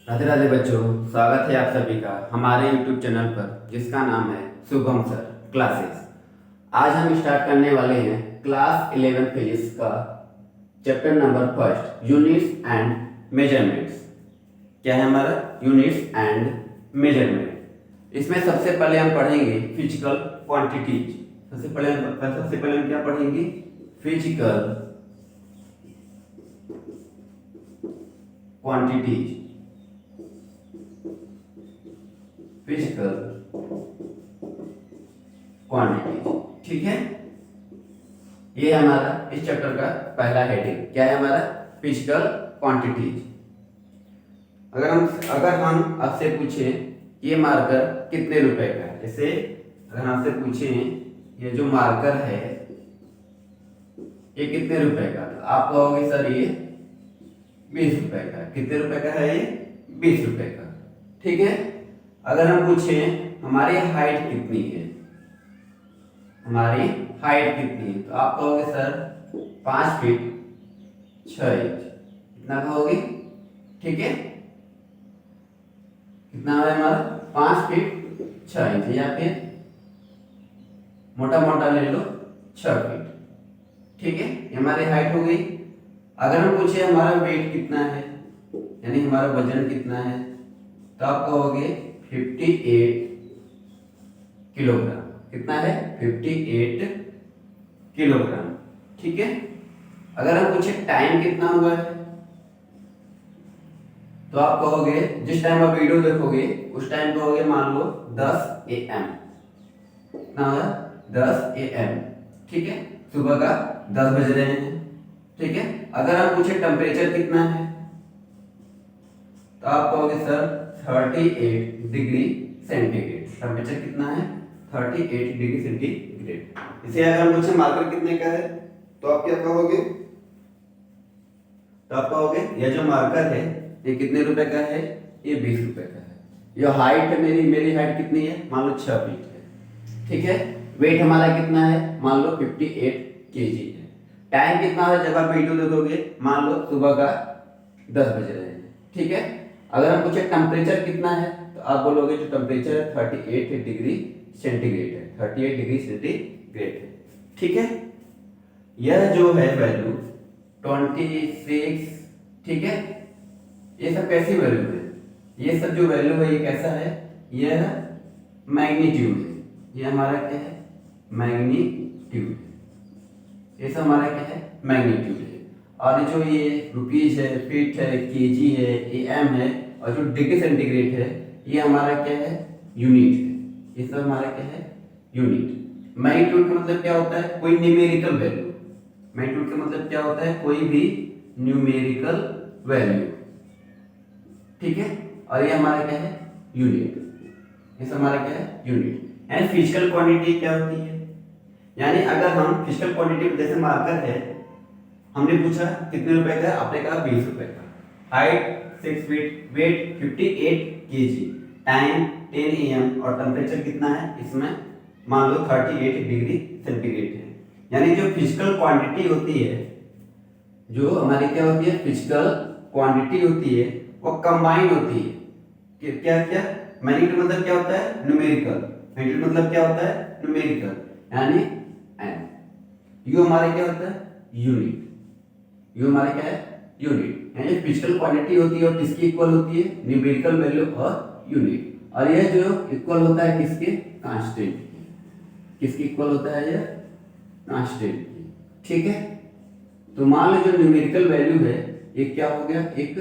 राधे राधे बच्चों, स्वागत है आप सभी का हमारे YouTube चैनल पर जिसका नाम है शुभम सर क्लासेस। आज हम स्टार्ट करने वाले हैं क्लास 11 फिजिक्स का chapter number first, units and measurements. क्या है हमारा? Units and measurement. इसमें सबसे पहले हम पढ़ेंगे फिजिकल क्वांटिटीज। सबसे पहले हम क्या पढ़ेंगे? Physical quantities. फिजिकल क्वांटिटीज, ठीक है। ये हमारा इस चैप्टर का पहला हेडिंग क्या है हमारा? Physical quantities. अगर हम आपसे पूछें ये मार्कर कितने रुपए का है, जैसे अगर आपसे पूछें ये जो मार्कर है ये कितने रुपए का, तो आप कहोगे सर ये 20 रुपए का। कितने रुपए का है ये? 20 रुपए का, ठीक है। अगर हम पूछें हमारी हाइट कितनी है, हमारी हाइट कितनी है, तो आप कहोगे सर 5 फीट 6 इंच। कितना कहोगे? ठीक है, कितना है हमारा? 5 फीट 6 इंच, या फिर मोटा मोटा ले लो 6 फीट, ठीक है। ये हमारी हाइट हो गई। अगर हम पूछे हमारा वेट कितना है, यानी हमारा वजन कितना है, तो आप कहोगे 58 किलोग्राम। कितना है? 58 किलोग्राम, ठीक है। अगर हम पूछे टाइम कितना हुआ है, तो आप कहोगे, जिस टाइम आप वीडियो देखोगे उस टाइम कहोगे मान लो 10 AM। कितना हुआ? 10 AM, ठीक है। सुबह का 10 बज रहे हैं, ठीक है। अगर हम पूछे टेम्परेचर कितना है, तो आप कहोगे सर 38 डिग्री सेंटीग्रेड। टेम्परेचर कितना है? 38 डिग्री सेंटीग्रेड। इसे अगर हम पूछे मार्कर कितने का है, तो आप क्या कहोगे? तो आप कहोगे यह जो मार्कर है ये कितने रुपए का है? ये 20 रुपए का है। ये हाइट है मेरी हाइट कितनी है? मान लो 6 फीट है, ठीक है। वेट हमारा कितना है? मान लो 58 kg है। टाइम कितना है जब आप वीडियो देखोगे? मान लो सुबह का 10 बज रहे हैं, ठीक है। अगर हम पूछे टेम्परेचर कितना है, तो आप बोलोगे जो टेम्परेचर है 38 डिग्री सेंटीग्रेड है। 38 डिग्री सेंटीग्रेड है, ठीक है। यह जो है वैल्यू 26, ठीक है। ये सब कैसी वैल्यू है? ये सब जो वैल्यू है ये कैसा है? यह मैग्नीट्यूड है। ये हमारा क्या है? मैग्नीट्यूड। ये सब हमारा क्या है? मैग्नीट्यूड है। और जो ये रुपीज है, फीट है, केजी है, AM है, और जो डिग्री सेंटीग्रेड है ये हमारा क्या है? यूनिट है। ये सब हमारा क्या है? यूनिट। मैग्नीट्यूड का मतलब क्या होता है? कोई न्यूमेरिकल वैल्यू। मैग्नीट्यूड का मतलब क्या होता है? कोई भी न्यूमेरिकल वैल्यू, ठीक है। और ये हमारा क्या है? यूनिट। ये सब हमारा क्या है? यूनिट। एंड फिजिकल क्वांटिटी क्या होती है? यानी अगर हम फिजिकल क्वांटिटी जैसे मार्कर है, हमने पूछा कितने रुपए का है, आपने कहा 20 रुपए का। Height 6 feet, weight 58 kg, time 10 AM, और टेम्परेचर कितना है इसमें? मान लो 38 डिग्री सेंटीग्रेड है। यानी जो फिजिकल क्वांटिटी होती है, जो हमारी क्या होती है? फिजिकल क्वांटिटी होती है वो कंबाइन होती है कि क्या क्या? मैग्नीट्यूड मतलब क्या होता है? न्यूमेरिकल। मैग्नीट्यूड मतलब क्या होता है? न्यूमेरिकल, यानी एन। यू हमारे क्या होता है? यूनिट। यू हमारे क्या है? यूनिट। यानी फिजिकल क्वांटिटी होती है और किसकी इक्वल होती है? न्यूमेरिकल वैल्यू और यूनिट। और यह जो इक्वल होता है किसके? कांस्टेंट। किसकी इक्वल होता है? यह कांस्टेंट, ठीक है। तो मान लो जो न्यूमेरिकल वैल्यू है ये क्या हो गया? एक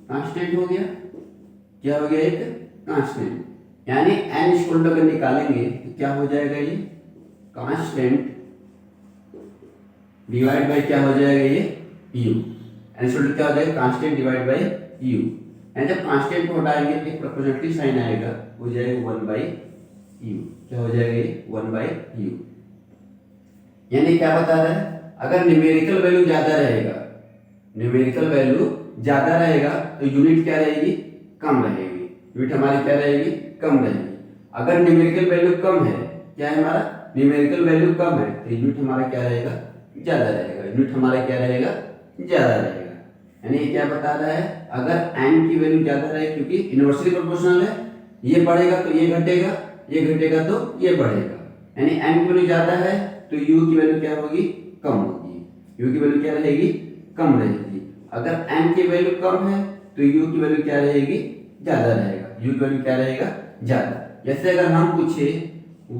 कांस्टेंट हो गया। क्या हो गया? एक कांस्टेंट। यानी n इक्वल टू अगर निकालेंगे तो क्या हो जाएगा? ये कांस्टेंट डिवाइड बाय क्या हो जाएगा? ये u। n इक्वल टू क्या हो जाएगा? Constant divide by u। And जब कांस्टेंट को हटाएंगे एक प्रोपोर्शनलिटी साइन आएगा, हो जाएगा 1 बाय u। क्या हो जाएगा? ये 1 बाय u। यानी क्या बता रहा है? अगर न्यूमेरिकल वैल्यू ज्यादा रहेगा, न्यूमेरिकल वैल्यू ज्यादा रहेगा तो यूनिट क्या रहेगी? कम रहेगी। यूनिट हमारी क्या रहेगी? कम रहेगी। अगर न्यूमेरिकल वैल्यू कम है, क्या है हमारा? न्यूमेरिकल वैल्यू कम है, तो यूनिट हमारा क्या रहेगा? ज्यादा रहेगा। यूनिट हमारा क्या रहेगा? ज्यादा रहेगा, यानी ये क्या बता रहा है, अगर n की वैल्यू ज्यादा रहे, क्योंकि इनवर्सली प्रोपोर्शनल है, ये बढ़ेगा तो ये घटेगा, ये घटेगा तो ये बढ़ेगा, यानी n की वैल्यू ज्यादा है तो u की वैल्यू क्या होगी, कम होगी, u की वैल्यू क्या रहेगी, कम रहेगी। अगर n की वैल्यू कम है तो u की वैल्यू क्या रहेगी, ज्यादा रहेगा, u की वैल्यू क्या रहेगा, ज्यादा। जैसे अगर हम पूछे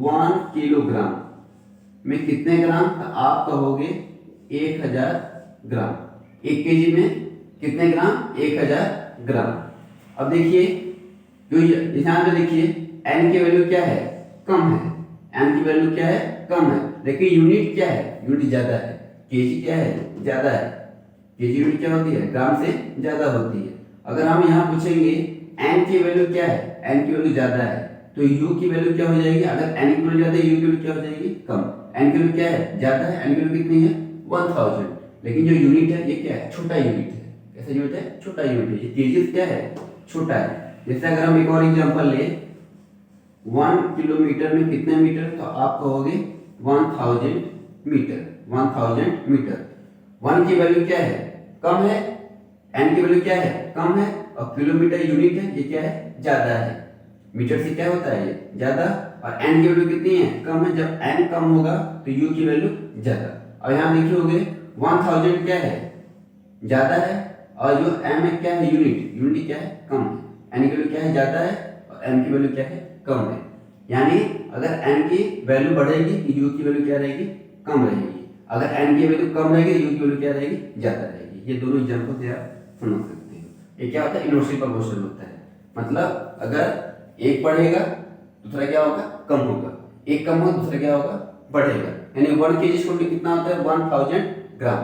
1 किलोग्राम में कितने ग्राम, तो आप कहोगे 1000 ग्राम। 1 केजी में कितने ग्राम, 1000 ग्राम। अब देखिए जो यहाँ पे देखिए n की वैल्यू क्या है, कम है, n की वैल्यू क्या है, कम है, लेकिन यूनिट क्या है, यूनिट ज्यादा है, केजी क्या है, ज्यादा है, केजी यूनिट क्या होती है, ग्राम से ज्यादा होती है। अगर हम यहाँ पूछेंगे n की वैल्यू क्या है, n की वैल्यू ज्यादा है, तो u की वैल्यू क्या हो जाएगी, अगर n की वैल्यू ज्यादा है, u की वैल्यू क्या हो जाएगी, कम। n की वैल्यू क्या है, ज्यादा है, n की वैल्यू कितनी है, 1000, लेकिन जो यूनिट है ये क्या है, छोटा यूनिट है। कैसा यूनिट है, छोटा यूनिट है, ये केजी क्या है, छोटा है। जैसे अगर हम एक और एग्जांपल ले, 1 किलोमीटर में कितने मीटर, तो आप कहोगे 1000 मीटर, 1000 मीटर। 1 की वैल्यू क्या है, कम है, n की वैल्यू क्या है, कम है, और किलोमीटर यूनिट है, ये क्या है, ज्यादा है। मीटर से क्या होता है, ये ज्यादा, और n की वैल्यू कितनी है, कम है। जब n कम होगा तो u की वैल्यू ज्यादा। और यहाँ देखिए होगे 1000 क्या है, ज्यादा है, और जो m है क्या है, यूनिट, यूनिट क्या है, कम है। n की वैल्यू क्या है, ज्यादा है, और m की वैल्यू क्या है, कम है। यानी अगर n की वैल्यू बढ़ेगी तो u की वैल्यू क्या रहेगी, कम रहेगी। अगर n की वैल्यू कम रहेगी तो u की वैल्यू क्या रहेगी, ज्यादा रहेगी। ये दोनों एग्जांपल से आप समझ सकते हो। ये क्या होता है, इनवर्सली प्रोपोर्शनल होता है। मतलब अगर एक बढ़ेगा दूसरा क्या होगा, कम होगा, एक कम होगा दूसरा क्या होगा, बढ़ेगा। यानी 1 केजी स्कूल कितना होता है, 1000 ग्राम।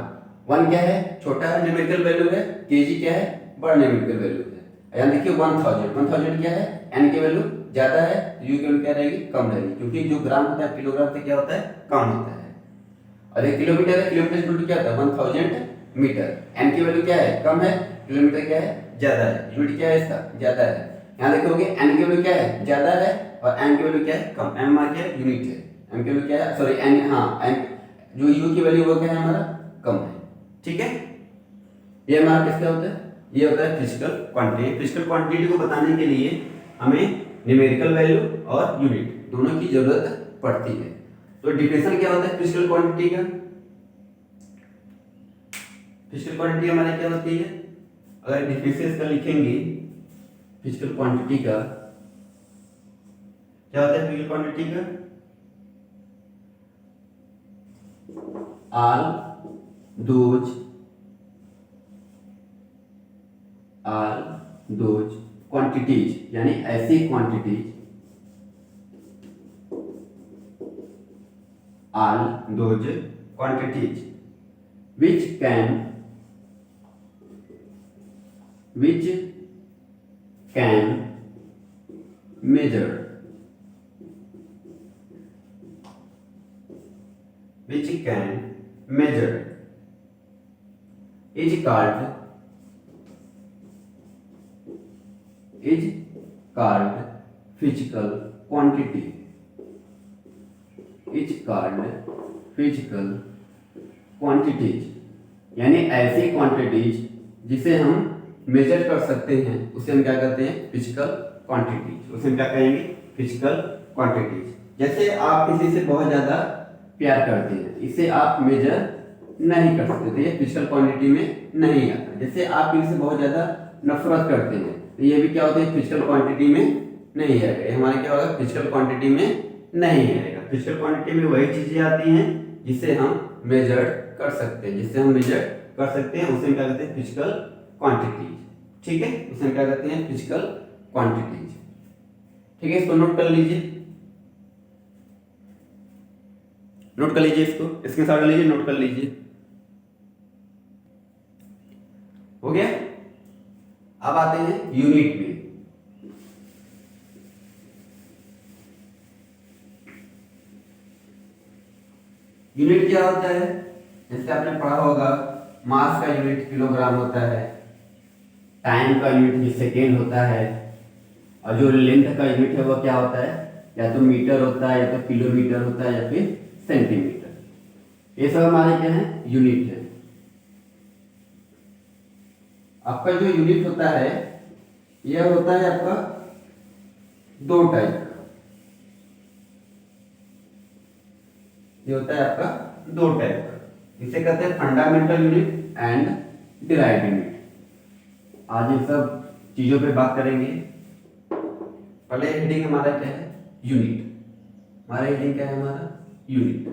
1 क्या है, छोटा है, न्यूमेरिकल वैल्यू है, केजी क्या है, बड़ा न्यूमेरिकल वैल्यू है। यहाँ देखिए 1000 क्या है, n की वैल्यू ज्यादा है, u की वैल्यू क्या रहेगी, कम रहेगी, क्योंकि जो ग्राम होता है किलोग्राम से क्या होता है, कम होता है। और एक किलोमीटर है, किलोमीटर इक्वल क्या होता है, 1000 मीटर। n की वैल्यू क्या है, कम है, किलोमीटर क्या है, ज्यादा है, यूनिट क्या है इसका, ज्यादा है। यहाँ देखोगे n की वैल्यू क्या है, ज्यादा है, और n की वैल्यू क्या है, कम। m मार क्या है, यूनिट है, m की वैल्यू क्या है, सॉरी n, हाँ n जो u की वैल्यू वो क्या है हमारा, कम है। ठीक है, ये हमारा किसका होता है, ये होता है फिजिकल क्वांटिटी। फिजिकल क्वांटिटी को बताने के लिए हमें न्यूमेरिकल वैल्यू और यूनिट दोनों की जरूरत पड़ती है। तो डिफिनेशन क्या होता है फिजिकल क्वांटिटी का, फिजिकल क्वांटिटी हमारी क्या होती है, अगर डिफिनेशन इसका लिखेंगे फिजिकल क्वांटिटी का, क्या होता है फिजिकल क्वांटिटी का, ऑल दोज क्वांटिटीज, यानी ऐसी quantities, all those quantities which can measure, which can measure is called physical quantity, is called physical quantities। यानी ऐसी क्वांटिटीज जिसे हम मेजर कर सकते हैं उसे हम क्या कहते हैं, फिजिकल क्वांटिटीज। उसे हम क्या कहेंगे, फिजिकल क्वांटिटीज। जैसे आप किसी से बहुत ज्यादा प्यार करते हैं, इसे आप मेजर नहीं कर सकते, तो ये फिजिकल क्वांटिटी में नहीं आता। जैसे आप किसी से बहुत ज्यादा नफरत करते हैं, तो ये भी क्या होता है, फिजिकल क्वांटिटी में नहीं आएगा। ये हमारे क्या होगा, फिजिकल क्वांटिटी में नहीं आएगा। फिजिकल क्वांटिटी में वही चीजें आती हैं जिसे हम मेजर कर सकते हैं, जिससे हम मेजर कर सकते हैं उसे हम क्या कहते हैं, फिजिकल क्वांटिटीज। ठीक है, उसे हम क्या कहते हैं, फिजिकल क्वांटिटीज। ठीक है, इसको नोट कर लीजिए, नोट कर लीजिए, इसको इसके साथ लीजिए, नोट कर लीजिए। हो गया। अब आते हैं यूनिट में। यूनिट क्या होता है, जैसे आपने पढ़ा होगा, मास का यूनिट किलोग्राम होता है, टाइम का यूनिट सेकेंड होता है, और जो लेंथ का यूनिट है वो क्या होता है, या तो मीटर होता है, या तो किलोमीटर होता है, या फिर सेंटीमीटर। ये सब हमारे क्या है, यूनिट है। आपका जो यूनिट होता है यह होता है आपका दो टाइप का। ये होता है आपका दो टाइप का। इसे कहते हैं fundamental unit and derived unit. आज इन सब चीजों पे बात करेंगे। पहले हेडिंग हमारा क्या है? यूनिट। हमारा हेडिंग क्या है? हमारा यूनिट।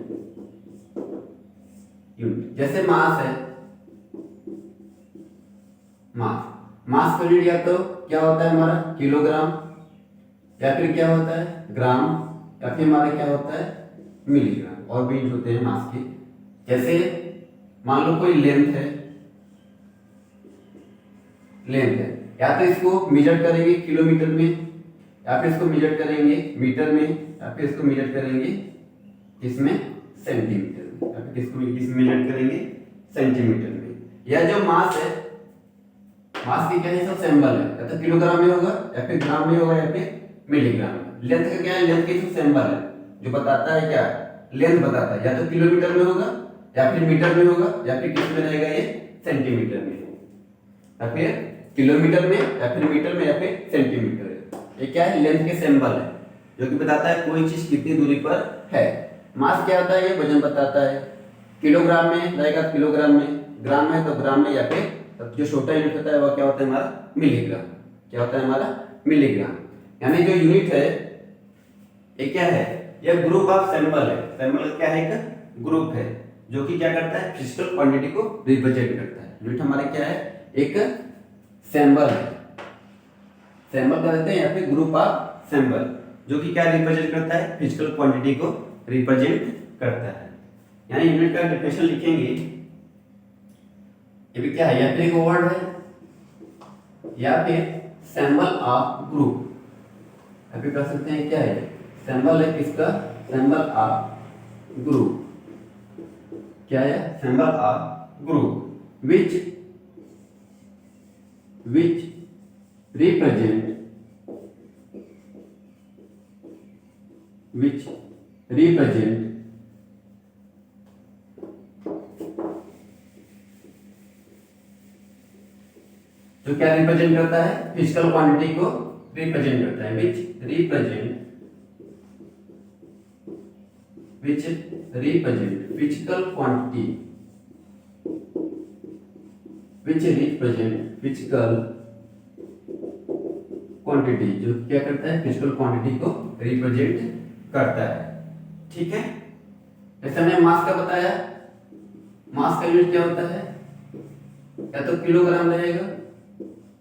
यूनिट जैसे मास है, मास का यूनिट या तो क्या होता है हमारा किलोग्राम, या फिर क्या होता है ग्राम, या फिर हमारा क्या होता है मिलीग्राम। और भी यूनिट होते हैं मास के। जैसे मान लो कोई लेंथ है, या तो इसको मेजर करेंगे किलोमीटर में, या फिर इसको मेजर करेंगे मीटर में, या फिर इसको मेजर करेंगे इसमें सेंटीमीटर में, या फिर इसको मेजर करेंगे सेंटीमीटर में। यह जो मास है, मास की क्या है? सब सिंबल है, या तो किलोग्राम में होगा, या फिर ग्राम में होगा, या फिर मिलीग्राम में। लेंथ का क्या है? लेंथ के सब सिंबल है जो बताता है क्या? लेंथ बताता है, या तो किलोमीटर में होगा, या फिर मीटर में होगा, या फिर किस में रहेगा? ये सेंटीमीटर में, या फिर किलोमीटर में, या फिर मीटर में, या फिर सेंटीमीटर में। ये क्या है? लेंथ के सिंबल है जो कि बताता है कोई चीज कितनी दूरी पर है। मास क्या होता है? ये वजन बताता है। किलोग्राम में रहेगा किलोग्राम में, ग्राम में तो ग्राम में, या फिर जो छोटा यूनिट होता है वह क्या होता है हमारा? मिलीग्राम। क्या होता है हमारा? मिलीग्राम। यानी जो यूनिट है ये क्या है? यह ग्रुप ऑफ सिंबल है। सिंबल क्या है? एक ग्रुप है जो कि क्या करता है? फिजिकल क्वांटिटी को रिप्रेजेंट करता है। यूनिट हमारा क्या है? एक सिंबल है। सिंबल क्या कहते हैं? या फिर ग्रुप ऑफ सिंबल जो कि क्या रिप्रेजेंट करता है? फिजिकल क्वांटिटी को रिप्रेजेंट करता है। यानी यूनिट का डेफिनेशन लिखेंगे, ये भी क्या है? या फिर एक वर्ड है, या फिर सिंबल ऑफ ग्रुप, या फिर कह सकते हैं क्या है? सिंबल है किसका? Symbol of group. क्या है? Symbol of group which represent जो क्या रिप्रेजेंट करता है? फिजिकल क्वांटिटी को रिप्रेजेंट करता है। Which represent physical quantity, which represent physical quantity, जो क्या करता है? फिजिकल क्वांटिटी को रिप्रेजेंट करता है। ठीक है। जैसे हमने मास का बताया, मास का यूनिट क्या होता है? या तो किलोग्राम रहेगा,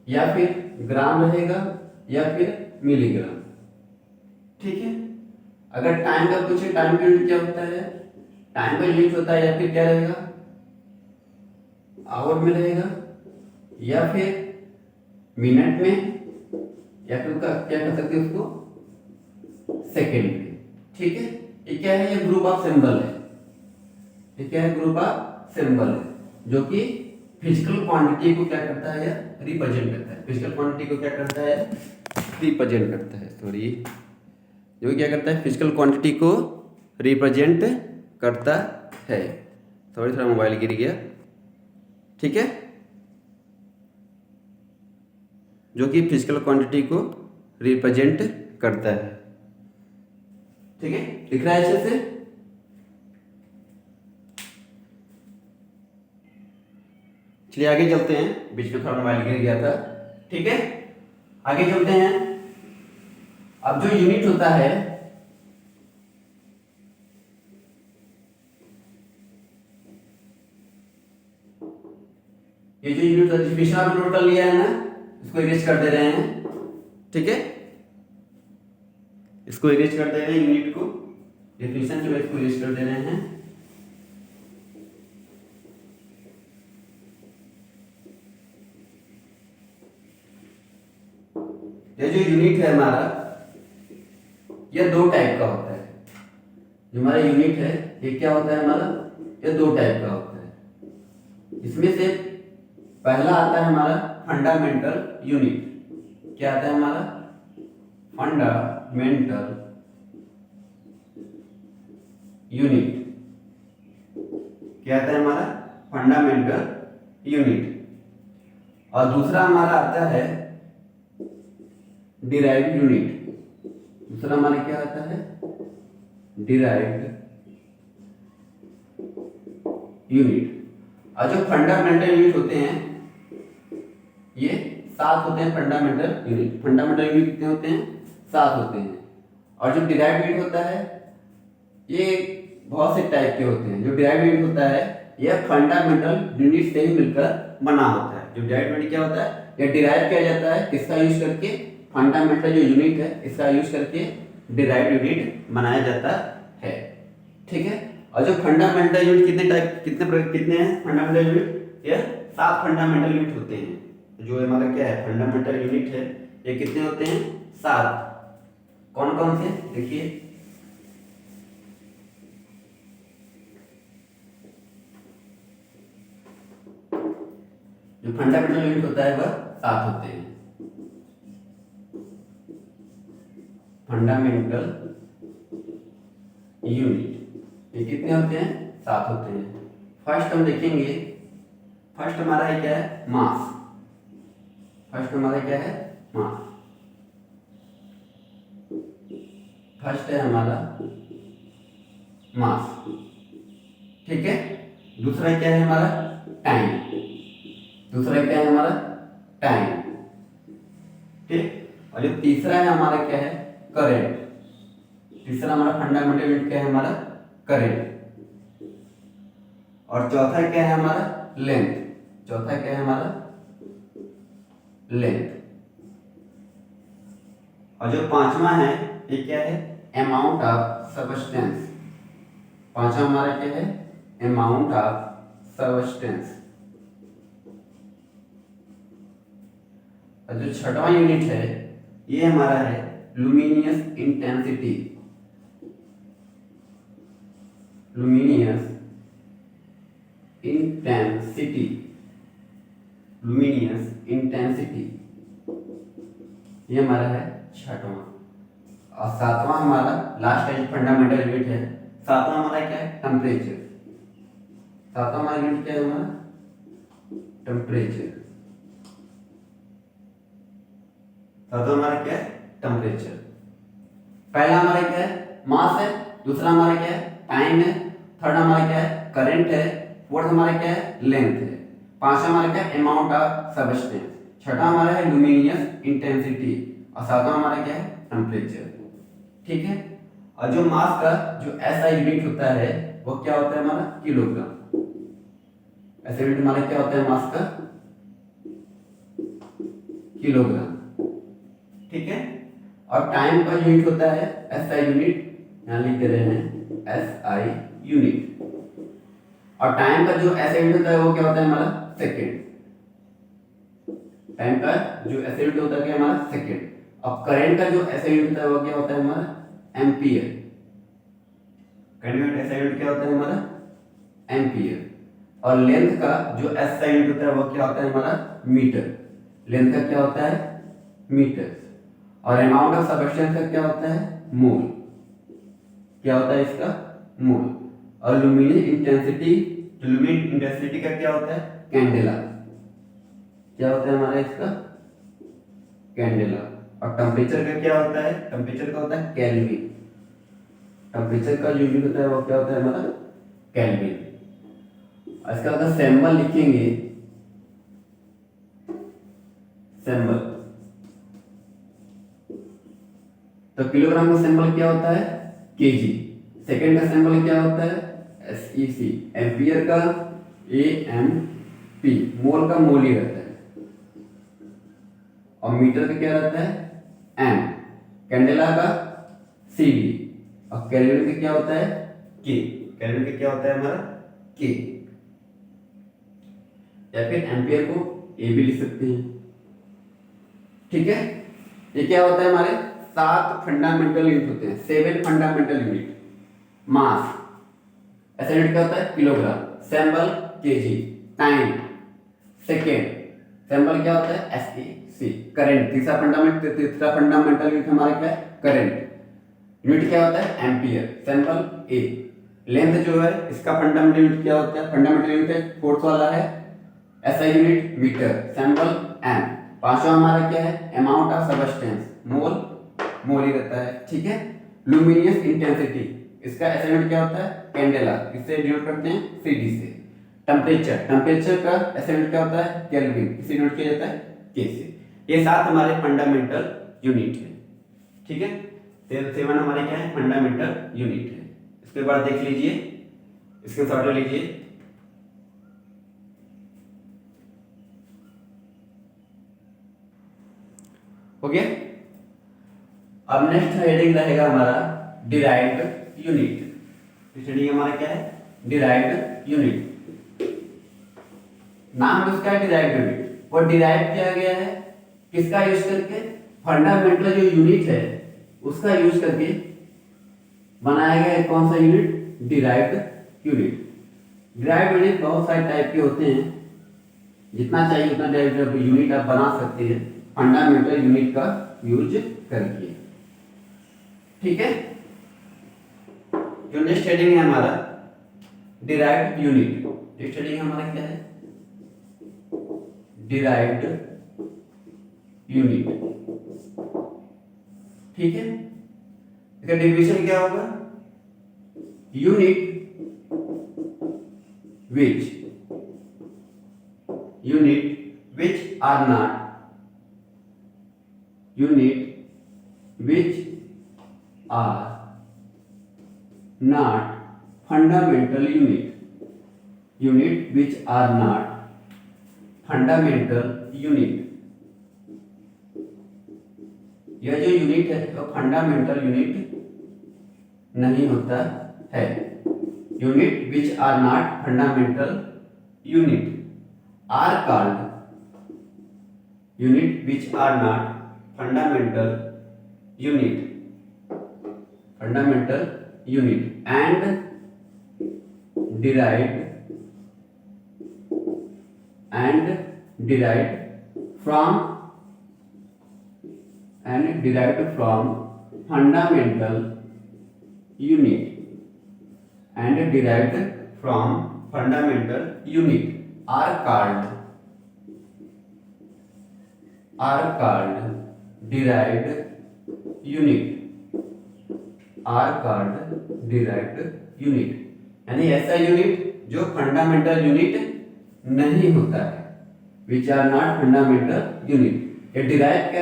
या फिर ग्राम रहेगा, या फिर मिलीग्राम। ठीक है। अगर टाइम का पूछे, टाइम का यूनिट क्या होता है? टाइम का यूनिट होता है या फिर क्या रहेगा? आवर में रहेगा, या फिर मिनट में, या फिर क्या कर सकते हैं उसको? सेकेंड में। ठीक है। ये क्या है? ये ग्रुप ऑफ सिंबल है। ये क्या है? ग्रुप ऑफ सिंबल है जो कि फिजिकल क्वांटिटी को क्या करता है? रिप्रेजेंट करता है। फिजिकल क्वांटिटी को क्या करता है? रिप्रेजेंट करता है। सॉरी, जो क्या करता है? फिजिकल क्वांटिटी को रिप्रेजेंट करता है। सॉरी, थोड़ा मोबाइल गिर गया। ठीक है। जो कि फिजिकल क्वांटिटी को रिप्रेजेंट करता है। ठीक है। दिख रहा है अच्छे से? चलिए आगे चलते हैं, बीच में थोड़ा मोबाइल गिर गया था। ठीक है। आगे चलते हैं। अब जो यूनिट होता है, ये जो यूनिट डेफिनेशन आपने नोट कर लिया है ना, इसको इरेज कर दे रहे हैं। ठीक है। इसको इरेज कर दे रहे हैं, यूनिट को, डेफिनेशन जो है इसको इरेज कर दे रहे हैं। ये जो यूनिट है हमारा, यह दो टाइप का होता है। जो हमारा यूनिट है ये क्या होता है हमारा? ये दो टाइप का होता है। इसमें से पहला आता है हमारा फंडामेंटल यूनिट। क्या आता है हमारा? Fundamental unit. क्या आता है हमारा? Fundamental unit. और दूसरा हमारा आता है डिराइव्ड यूनिट। दूसरा हमारा क्या आता है? Derived unit. और जो फंडामेंटल यूनिट होते हैं ये 7 होते हैं फंडामेंटल यूनिट। फंडामेंटल यूनिट कितने होते हैं? 7 होते हैं। और जो डिराइव्ड यूनिट होता है ये बहुत से टाइप के होते हैं। जो डिराइव्ड यूनिट होता है यह फंडामेंटल यूनिट से ही मिलकर बना होता है। जो डिराइव्ड यूनिट क्या होता है? यह डिराइव किया जाता है किसका यूज करके? फंडामेंटल जो यूनिट है इसका यूज करके डिराइव्ड यूनिट बनाया जाता है। ठीक है। और जो फंडामेंटल यूनिट कितने हैं फंडामेंटल यूनिट? ये 7 फंडामेंटल यूनिट होते हैं। जो हमारा क्या है फंडामेंटल यूनिट है ये कितने होते हैं? 7। कौन कौन से देखिए, जो फंडामेंटल यूनिट होता है वह 7 होते हैं। फंडामेंटल यूनिट ये कितने होते हैं? 7 होते हैं। फर्स्ट हम देखेंगे, फर्स्ट हमारा है क्या है? मास। फर्स्ट हमारा क्या है? मास। फर्स्ट है हमारा मास। ठीक है। दूसरा क्या है हमारा? टाइम। दूसरा क्या है हमारा? टाइम। ठीक। और जो तीसरा है हमारा क्या है? करंट। तीसरा हमारा फंडामेंटल यूनिट क्या है हमारा? करंट। और चौथा क्या है हमारा? लेंथ। चौथा क्या है हमारा? लेंथ। और जो पांचवा है ये क्या है? Amount of substance. पांचवा हमारा क्या है? Amount of substance. और जो छठवां यूनिट है ये हमारा है luminous intensity. Luminous intensity. Luminous intensity ये हमारा है छठवां। और सातवां हमारा लास्ट है फंडामेंटल यूनिट है। सातवां हमारा क्या है? टेम्परेचर। सातवां हमारा यूनिट क्या है हमारा? टेम्परेचर। सातवां हमारा क्या है? टेम्परेचर। पहला हमारा क्या है? मास है। दूसरा हमारा क्या है? टाइम है। थर्ड हमारा क्या है? करंट है। फोर्थ हमारा क्या है? लेंथ है। पांचवा हमारा क्या है? Amount of substance. छठा हमारा है लुमिनियस इंटेंसिटी। और सातवां हमारा क्या है? टेम्परेचर। ठीक है। और जो मास का जो ऐसा यूनिट होता है वो क्या होता है हमारा? किलोग्राम। ऐसा यूनिट हमारा क्या होता है मास का? किलोग्राम। ठीक है। और टाइम का यूनिट होता है एसआई यूनिट। यहां लिख दे रहे हैं एसआई यूनिट। और टाइम का जो एसआई यूनिट होता है वो क्या होता है हमारा? सेकंड। टाइम का जो एसआई यूनिट होता है क्या हमारा? सेकंड। और करंट का जो एसआई यूनिट होता है वो क्या होता है हमारा? एम्पियर। करंट का एसआई यूनिट क्या होता है हमारा? एम्पियर। और लेंथ का जो एसआई यूनिट होता है वो क्या होता है हमारा? मीटर। लेंथ का क्या होता है? मीटर। और अमाउंट ऑफ सबस्टेंस का क्या होता है? मोल। क्या होता है इसका? मोल। और लुमिनियस इंटेंसिटी, लुमिनियस इंटेंसिटी का क्या होता है? कैंडेला। क्या होता है हमारा इसका? कैंडेला। और टेम्परेचर का क्या होता है? टेम्परेचर का होता है केल्विन। टेम्परेचर का जो यूनिट होता है वो क्या होता है हमारा? केल्विन। इसका अगर सिंबल लिखेंगे, सिंबल, तो किलोग्राम का सिंबल क्या होता है? केजी। सेकंड का सिंबल क्या होता है? एसईसी। एम्पियर का एएमपी। मोल का मोल ही रहता है। और मीटर का क्या रहता है? एम। कैंडेला का सीवी। और केल्विन का क्या होता है? के। केल्विन का क्या होता है हमारा? के। या फिर एम्पियर को ए भी लिख सकते हैं। ठीक है। ये क्या होता है हमारे? 7 फंडामेंटल यूनिट होते हैं। 7 फंडामेंटल यूनिट। मास ऐसा यूनिट क्या होता है? Kilogram. Symbol KG. Time second. Symbol क्या होता है? एसईसी। करंट तीसरा फंडामेंटल यूनिट हमारा क्या है? करंट। यूनिट क्या होता है? एम्पियर। सिंबल ए। लेंथ जो है इसका फंडामेंटल यूनिट क्या होता है? फंडामेंटल यूनिट है फोर्थ वाला है SI unit metre, sample M. पांचवा हमारा क्या है, amount of substance, mole, mole ही रहता है, ठीक है। लुमिनियस इंटेंसिटी, इसका SI यूनिट क्या होता है, कैंडेला, इससे डिनोट करते हैं CD से। टेम्परेचर, टेम्परेचर का SI यूनिट क्या होता है, केल्विन, इसे डिनोट किया जाता है K से। ये 7 हमारे फंडामेंटल यूनिट है, ठीक है। 7 हमारे क्या है, फंडामेंटल यूनिट है। इसके बाद देख लीजिए, इसके शॉर्ट ले लीजिए। हो गया। अब नेक्स्ट हेडिंग रहेगा हमारा डिराइव्ड यूनिट। हेडिंग हमारा क्या है, डिराइव्ड यूनिट। नाम उसका डिराइव्ड यूनिट, वो डिराइव किया गया है किसका यूज करके, फंडामेंटल जो यूनिट है उसका यूज करके बनाया गया है। कौन सा unit, derived unit. Derived unit बहुत सारे टाइप के होते हैं, जितना चाहिए उतना डिराइव्ड यूनिट आप बना सकते हैं फंडामेंटल यूनिट का यूज करके, ठीक है। जो नेक्स्ट हेडिंग है हमारा डिराइव्ड यूनिट। नेक्स्ट हेडिंग हमारा क्या है, डिराइव्ड यूनिट, ठीक है। इसका डेफिनेशन क्या होगा, unit which are not fundamental unit। यह जो यूनिट है वो फंडामेंटल यूनिट नहीं होता है। Unit which are not fundamental unit are called, unit which are not fundamental unit and derived from fundamental unit are called derived unit। यानी ऐसा unit जो फंडामेंटल यूनिट नहीं होता है, which are not fundamental unit. ये derive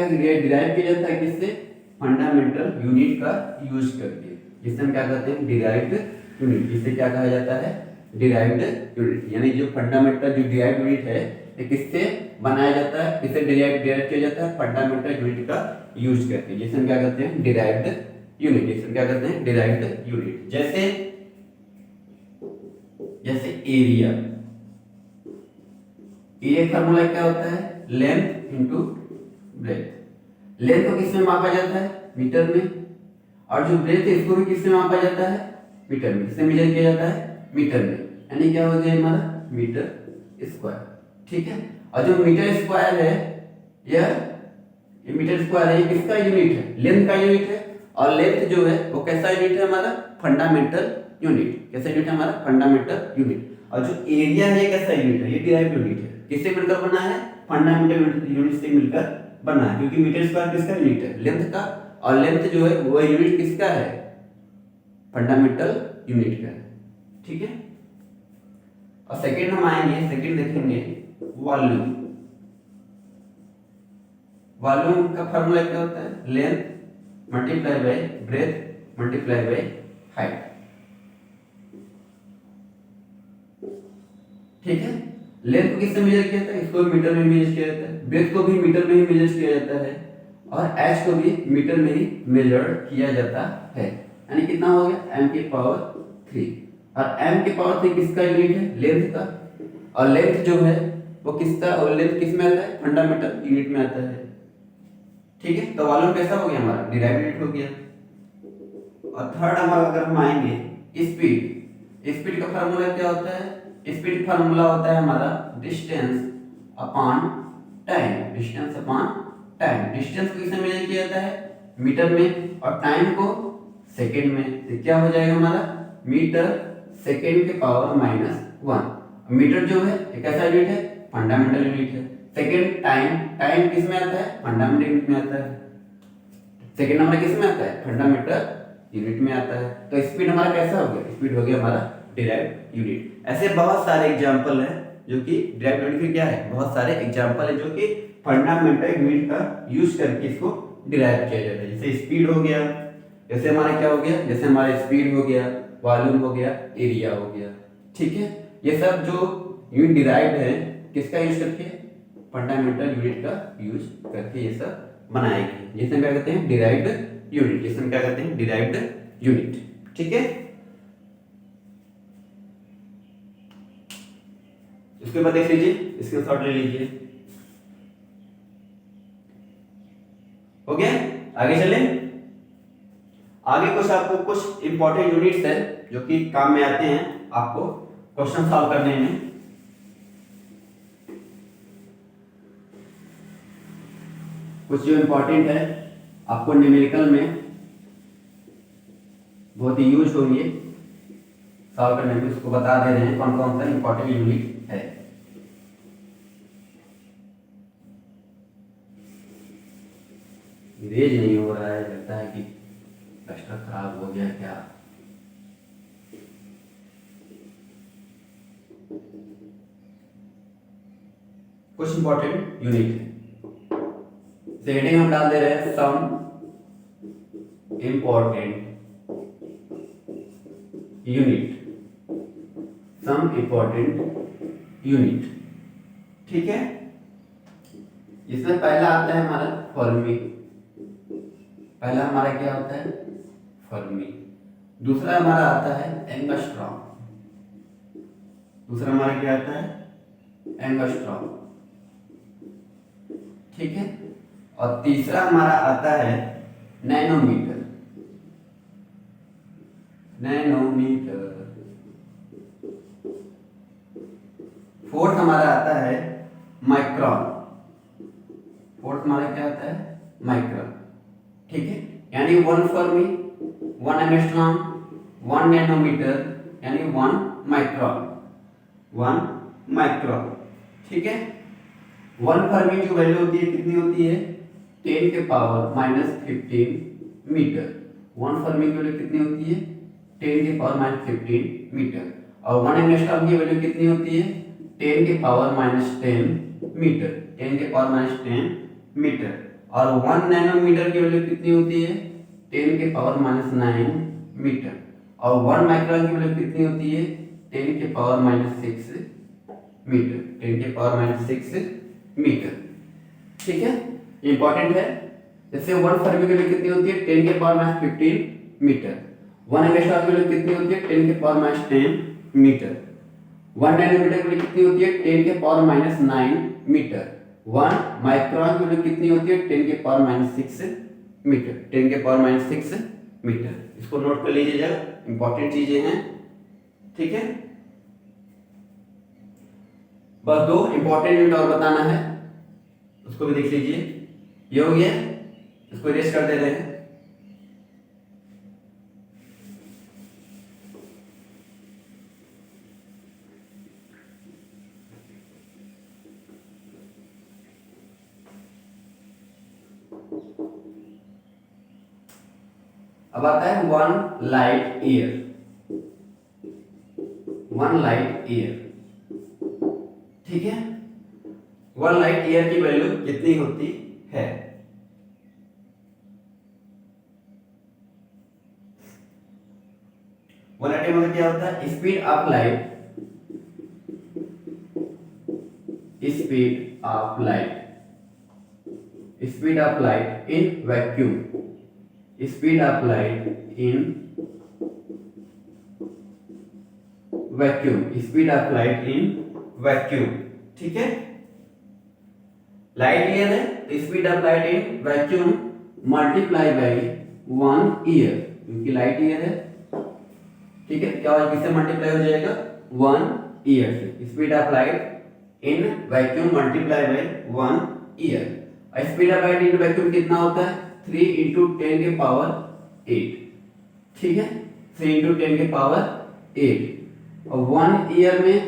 किया जाता है किससे, फंडामेंटल यूनिट का यूज करके, जिसे हम क्या कहते हैं, डिराइव्ड यूनिट। जिसे क्या कहा जाता है, डिराइव्ड यूनिट। यानी जो फंडामेंटल जो डिराइव्ड यूनिट है ये किससे बनाया जाता है, किससे डिराइव किया जाता है, फंडामेंटल यूनिट का यूज करके, जिसे हम क्या कहते हैं, डिराइव्ड यूनिट। जिसे हम क्या कहते हैं, डिराइव्ड यूनिट। जैसे एरिया फार्मूला क्या होता है, लेंथ इंटू ब्रेथ। लेंथ को किसमें मापा जाता है, मीटर में, और जो ब्रेथ है इसको भी किसमें मापा जाता है, मीटर में। किससे मेजर किया जाता है, मीटर में। यानी क्या हो गया हमारा, मीटर स्क्वायर, ठीक है। और जो मीटर स्क्वायर है यह मीटर स्क्वायर है, ये किसका यूनिट है, लेंथ का यूनिट है। और लेंथ जो है वो कैसा यूनिट है हमारा, फंडामेंटल यूनिट। कैसा यूनिट है हमारा, फंडामेंटल यूनिट। और जो एरिया है ये कैसा यूनिट है, ये डिराइव्ड यूनिट है। किससे मिलकर बना है, फंडामेंटल यूनिट से मिलकर बना है, क्योंकि मीटर स्क्वायर किसका यूनिट है, लेंथ का। और लेंथ जो है वो यूनिट किसका है, फंडामेंटल यूनिट का है, ठीक है। और सेकंड हम आएंगे, सेकंड देखेंगे वॉल्यूम। वॉल्यूम का फार्मूला क्या होता है, length multiply by breath multiply by height, ठीक है। लेंथ को किससे मेजर किया जाता है, इसको मीटर में मेजर किया जाता है, ब्रेथ को भी मीटर में ही मेजर किया जाता है, और एच को भी मीटर में ही मेजर किया जाता है। यानी कितना हो गया, m की पावर 3। और m की पावर 3 किसका यूनिट है, लेंथ का। और लेंथ जो है वो किसका, और लेंथ किस में आता है, फंडामेंटल यूनिट में आता है, ठीक है। तो वॉल्यूम कैसा हो गया हमारा, डिराइव्ड यूनिट हो गया। और थर्ड अगर हम आएंगे स्पीड। स्पीड का फार्मूला क्या होता है, स्पीड फार्मूला होता है हमारा डिस्टेंस अपॉन टाइम। डिस्टेंस को किससे मेजर किया जाता है, मीटर में, और टाइम को सेकंड में। तो क्या हो जाएगा हमारा, मीटर सेकंड के पावर -1। मीटर जो है एक ऐसा यूनिट है फंडामेंटल यूनिट है। सेकंड टाइम, टाइम किस में आता है? फंडामेंटल यूनिट में आता है। सेकंड नंबर किस में आता है? फंडामेंटल यूनिट में आता है। तो स्पीड हमारा कैसा हो गया? स्पीड हो गया हमारा डिराइव्ड यूनिट। ऐसे बहुत सारे एग्जांपल हैं जो कि डिराइव्ड यूनिट के क्या है, बहुत सारे एग्जांपल है जो कि फंडामेंटल यूनिट का यूज करके इसको डिराइव किया जाता है। जैसे स्पीड हो गया, जैसे हमारा क्या हो गया, जैसे हमारा स्पीड हो गया, वॉल्यूम हो गया, एरिया हो गया। ठीक है, ये सब जो यूनिट डिराइव्ड है किसका यूज करके? फंडामेंटल यूनिट का यूज करके ये सब बनाए गए, जिसे क्या कहते हैं? Derived unit. जिसे क्या कहते हैं? Derived unit. ठीक है, इसके बाद देख लीजिए, स्क्रीनशॉट ले लीजिए। हो गया, आगे चले। आगे कुछ आपको कुछ इंपॉर्टेंट यूनिट्स है जो कि काम में आते हैं आपको क्वेश्चन सॉल्व करने में। कुछ जो इंपॉर्टेंट है आपको न्यूमेरिकल में बहुत ही यूज होंगे सॉल्व करने में, उसको बता दे रहे हैं कौन कौन सा इंपॉर्टेंट यूनिट है। इरेज नहीं हो रहा है, लगता है कि एक्स्ट्रा खराब हो गया क्या। कुछ इंपॉर्टेंट यूनिट है, हेडिंग हम डाल दे रहे हैं some important unit, some important unit. ठीक है, इसमें पहला आता है हमारा फर्मी। पहला हमारा क्या होता है? फर्मी। दूसरा हमारा आता है एंगस्ट्रॉम। दूसरा हमारा क्या आता है? एंगस्ट्रॉम। ठीक है, और तीसरा हमारा आता है नैनोमीटर। नैनोमीटर। फोर्थ हमारा आता है माइक्रोन। फोर्थ हमारा क्या आता है? माइक्रोन। ठीक है, यानी 1 फर्मी, 1 एंगस्ट्रॉम, 1 नैनोमीटर, यानी 1 माइक्रोन। 1 माइक्रोन। ठीक है, 1 फर्मी की वैल्यू होती है, कितनी होती है? 10 के पावर -15 मीटर। 1 फर्मी की वैल्यू कितनी होती है? 10 के पावर -15 मीटर। और 1 एंगस्ट्रॉम की वैल्यू कितनी होती है? 10 के पावर -10 मीटर। 10 के पावर -10 मीटर। और 1 नैनोमीटर की वैल्यू कितनी होती है? 10 के पावर -9 मीटर। और 1 माइक्रोन की वैल्यू कितनी होती है? 10 के पावर -6 मीटर। 10 के पावर -6 मीटर। ठीक है, इंपॉर्टेंट है। जैसे 1 फर्मी की वैल्यू कितनी होती है? 10 के पावर -15 मीटर। 1 एंगस्ट्रॉम की वैल्यू कितनी होती है? 10 के पावर -10 मीटर। 1 नैनोमीटर की वैल्यू कितनी होती है? 10 के पावर -9 मीटर। 1 माइक्रोन की वैल्यू कितनी होती है? 10 के पावर -6 मीटर। 10 के पावर -6 मीटर। इसको नोट कर लीजिएगा, इंपॉर्टेंट चीजें हैं। ठीक है, बस 2 इंपॉर्टेंट यूनिट और बताना है, उसको भी देख लीजिए। ये हो गया, इसको इरेज कर दे रहे हैं। अब आता है 1 लाइट ईयर। 1 light year. ठीक है, 1 लाइट ईयर की वैल्यू कितनी होती है? वन लाइट मतलब क्या होता है? Speed of light. Speed of light. Speed of light in vacuum. Speed of light in vacuum. Speed of light in vacuum. ठीक है, लाइट ईयर है तो speed of light in vacuum multiply by 1 year, क्योंकि light year है। ठीक है, क्या किससे मल्टीप्लाई हो जाएगा? 1 ईयर से। Speed of light in vacuum multiply by 1 year. Speed of light in vacuum कितना होता है? 3 × 10 के पावर 8। ठीक है, 3 × 10 के पावर 8। और 1 ईयर में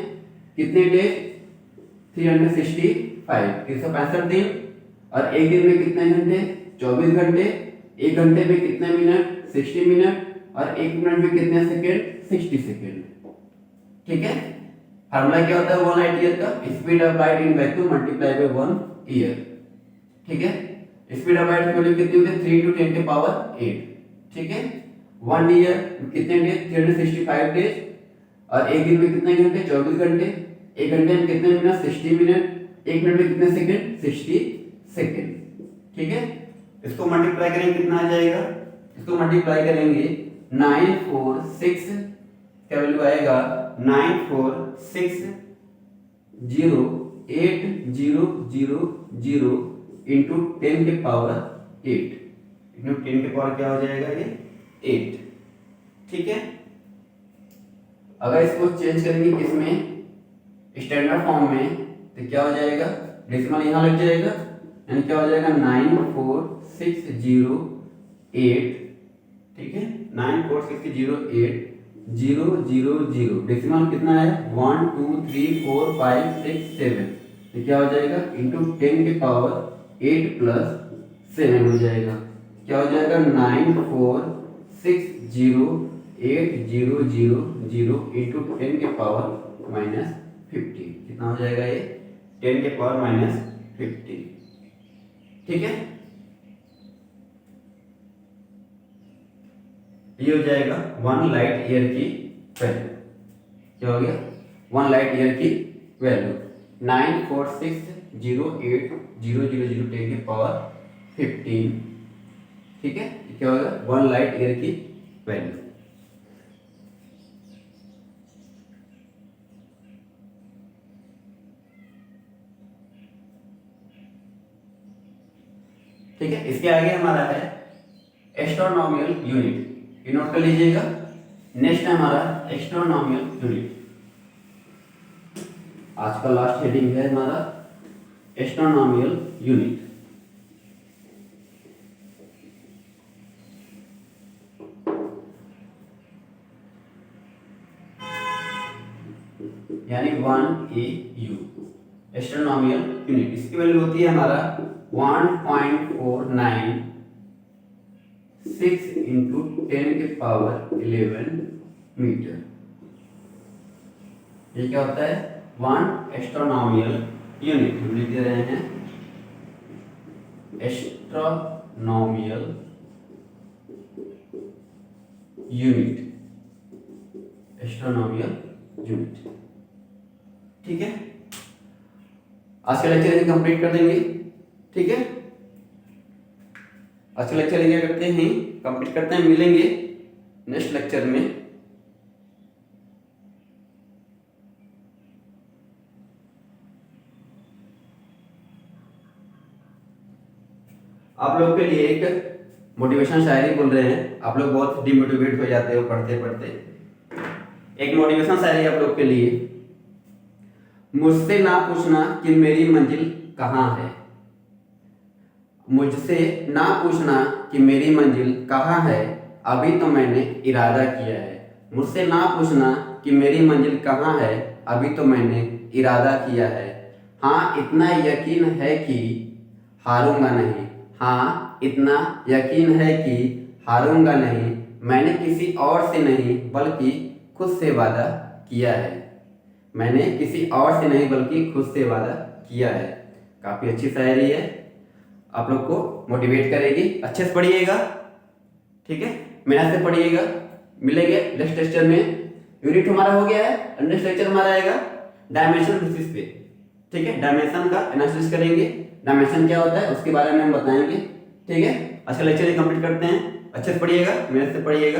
कितने डेज? 365 365 दिन। और एक दिन में कितने घंटे? 24 घंटे। एक घंटे में कितने मिनट? 60 मिनट। और एक मिनट में कितने सेकेंड? 60 सेकेंड। ठीक है। फार्मूला क्या होता है 1 लाइट ईयर का? Speed of light in vacuum multiply by 1 year. ठीक है। स्पीड ऑफ लाइट की वैल्यू कितनी होती है? 3 × 10⁸। ठीक है। 1 ईयर कितने डेज? 365 डेज। और एक दिन में कितने घंटे? 24 घंटे। एक घंटे में कितने मिनट? 60 मिनट। एक मिनट में कितने सेकंड? 60 सेकंड। ठीक है। इसको मल्टीप्लाई करेंगे कितना आ जाएगा? इसको मल्टीप्लाई करेंगे 946 क्या वैल्यू आएगा? 9460800 इंटू 10⁸ इंटू 10 क्या हो जाएगा ये? 8। ठीक है। अगर इसको चेंज करेंगे किसमें? स्टैंडर्ड फॉर्म में, तो क्या हो जाएगा? डेसिमल यहां लग जाएगा, यानी क्या हो जाएगा? 94608। ठीक है। 9460800। डेसिमल कितना है? 1 2 3 4 5 6 7। तो क्या हो जाएगा? इंटू 10⁸ 8+7 हो जाएगा। क्या हो जाएगा? 9460800 इंटू 10⁻⁻50। कितना हो जाएगा ये? 10⁻⁻50। ठीक है। ये हो जाएगा 1 लाइट ईयर की वैल्यू। क्या हो गया? 1 लाइट ईयर की वैल्यू 9460800 10⁻15। ठीक है। क्या होगा? 1 लाइट ईयर की वैल्यू। ठीक है। इसके आगे हमारा है एस्ट्रोनॉमिकल यूनिट। ये नोट कर लीजिएगा। नेक्स्ट है हमारा एस्ट्रोनॉमिकल यूनिट। आज का लास्ट हेडिंग है हमारा एस्ट्रोनॉमिकल यूनिट। यानी 1 AU एस्ट्रोनॉमिकल यूनिट। इसकी वैल्यू होती है हमारा 1.496 इंटू 10⁻11 मीटर। ये क्या होता है? 1 एस्ट्रोनॉमिकल यूनिट। हम लिख दे रहे हैं एस्ट्रोनॉमिकल यूनिट। Astronomical unit. ठीक है। आज का लेक्चर कंप्लीट कर देंगे। ठीक है। आज का लेक्चर क्या करते हैं? कंप्लीट करते हैं। मिलेंगे नेक्स्ट लेक्चर में। आप लोगों के लिए एक मोटिवेशन शायरी बोल रहे हैं। आप लोग बहुत डिमोटिवेट हो जाते हो पढ़ते पढ़ते। एक मोटिवेशन शायरी आप लोग के लिए। मुझसे ना पूछना कि मेरी मंजिल कहाँ है। मुझसे ना पूछना कि मेरी मंजिल कहाँ है, अभी तो मैंने इरादा किया है। मुझसे ना पूछना कि मेरी मंजिल कहाँ है, अभी तो मैंने इरादा किया है। हाँ इतना यकीन है कि हारूंगा नहीं। हाँ इतना यकीन है कि हारूंगा नहीं। मैंने किसी और से नहीं बल्कि खुद से वादा किया है। मैंने किसी और से नहीं बल्कि खुद से वादा किया है। काफ़ी अच्छी शायरी है। आप लोग को मोटिवेट करेगी। अच्छे से पढ़िएगा। ठीक है। मेहनत से पढ़िएगा। मिलेंगे नेक्स्ट लेक्चर में। यूनिट हमारा हो गया है। नेक्स्ट लेक्चर हमारा आएगा डायमेंशन बेसिस पे। ठीक है। डायमेंशन का एनालिसिस करेंगे। डायमेंशन क्या होता है उसके बारे में हम बताएंगे। ठीक है। आज का लेक्चर कंप्लीट करते हैं। अच्छे से पढ़िएगा, मेहनत से पढ़िएगा।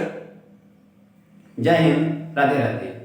जय हिंद। राधे राधे।